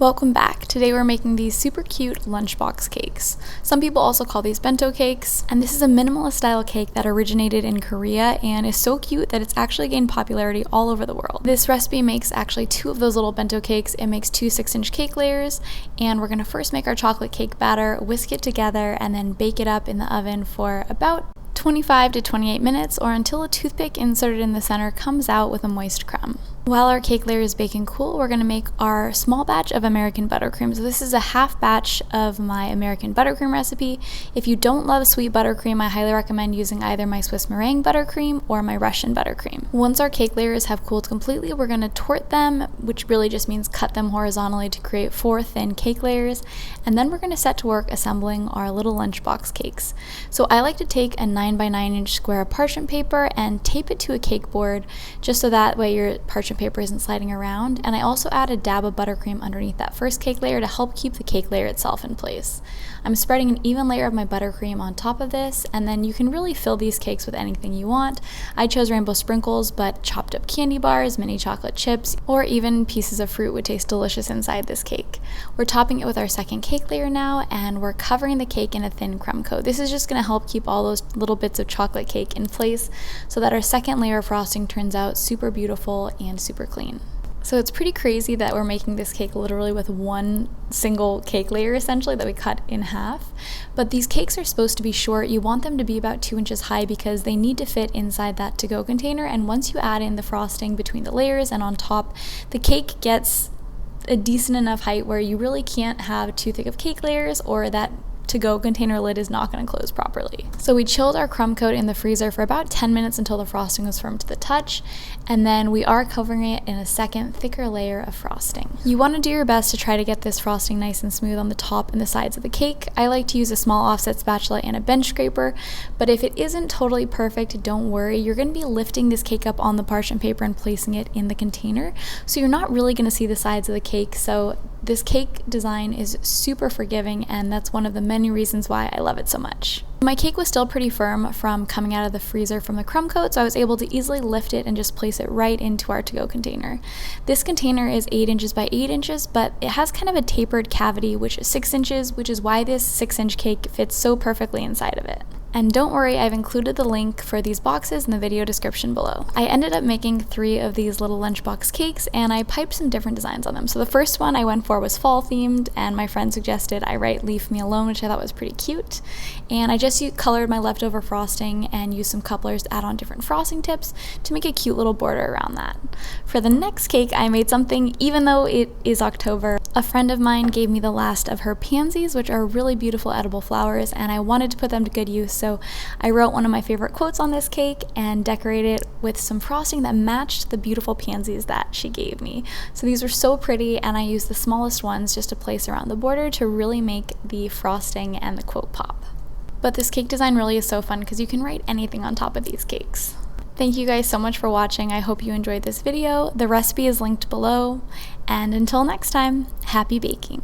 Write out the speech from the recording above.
Welcome back. Today we're making these super cute lunchbox cakes. Some people also call these bento cakes, and this is a minimalist style cake that originated in Korea and is so cute that it's actually gained popularity all over the world. This recipe makes actually 2 of those little bento cakes. It makes 2 6-inch cake layers, and we're going to first make our chocolate cake batter, whisk it together, and then bake it up in the oven for about 25 to 28 minutes or until a toothpick inserted in the center comes out with a moist crumb. While our cake layer is baking cool, we're going to make our small batch of American buttercream. So this is a half batch of my American buttercream recipe. If you don't love sweet buttercream, I highly recommend using either my Swiss meringue buttercream or my Russian buttercream. Once our cake layers have cooled completely, we're going to tort them, which really just means cut them horizontally to create 4 thin cake layers. And then we're going to set to work assembling our little lunchbox cakes. So I like to take a 9 by 9 inch square of parchment paper and tape it to a cake board, just so that way your parchment paper isn't sliding around. And I also add a dab of buttercream underneath that first cake layer to help keep the cake layer itself in place. I'm spreading an even layer of my buttercream on top of this, and then you can really fill these cakes with anything you want. I chose rainbow sprinkles, but chopped up candy bars, mini chocolate chips, or even pieces of fruit would taste delicious inside this cake. We're topping it with our second cake layer now, and we're covering the cake in a thin crumb coat. This is just going to help keep all those little bits of chocolate cake in place so that our second layer of frosting turns out super beautiful and super clean. So it's pretty crazy that we're making this cake literally with one single cake layer essentially that we cut in half. But these cakes are supposed to be short. You want them to be about 2 inches high because they need to fit inside that to-go container. And once you add in the frosting between the layers and on top, the cake gets a decent enough height where you really can't have too thick of cake layers or that to-go container lid is not going to close properly. So we chilled our crumb coat in the freezer for about 10 minutes until the frosting was firm to the touch, and then we are covering it in a second thicker layer of frosting. You want to do your best to try to get this frosting nice and smooth on the top and the sides of the cake. I like to use a small offset spatula and a bench scraper, but if it isn't totally perfect, don't worry. You're going to be lifting this cake up on the parchment paper and placing it in the container, so you're not really going to see the sides of the cake. So this cake design is super forgiving, and that's one of the many reasons why I love it so much. My cake was still pretty firm from coming out of the freezer from the crumb coat, so I was able to easily lift it and just place it right into our to-go container. This container is 8 inches by 8 inches, but it has kind of a tapered cavity, which is 6 inches, which is why this 6-inch cake fits so perfectly inside of it. And don't worry, I've included the link for these boxes in the video description below. I ended up making 3 of these little lunchbox cakes, and I piped some different designs on them. So the first one I went for was fall themed, and my friend suggested I write "Leave Me Alone," which I thought was pretty cute. And I just colored my leftover frosting and used some couplers to add on different frosting tips to make a cute little border around that. For the next cake, I made something, even though it is October. A friend of mine gave me the last of her pansies, which are really beautiful edible flowers, and I wanted to put them to good use. So I wrote one of my favorite quotes on this cake and decorated it with some frosting that matched the beautiful pansies that she gave me. So these were so pretty, and I used the smallest ones just to place around the border to really make the frosting and the quote pop. But this cake design really is so fun because you can write anything on top of these cakes. Thank you guys so much for watching. I hope you enjoyed this video. The recipe is linked below, and until next time, happy baking.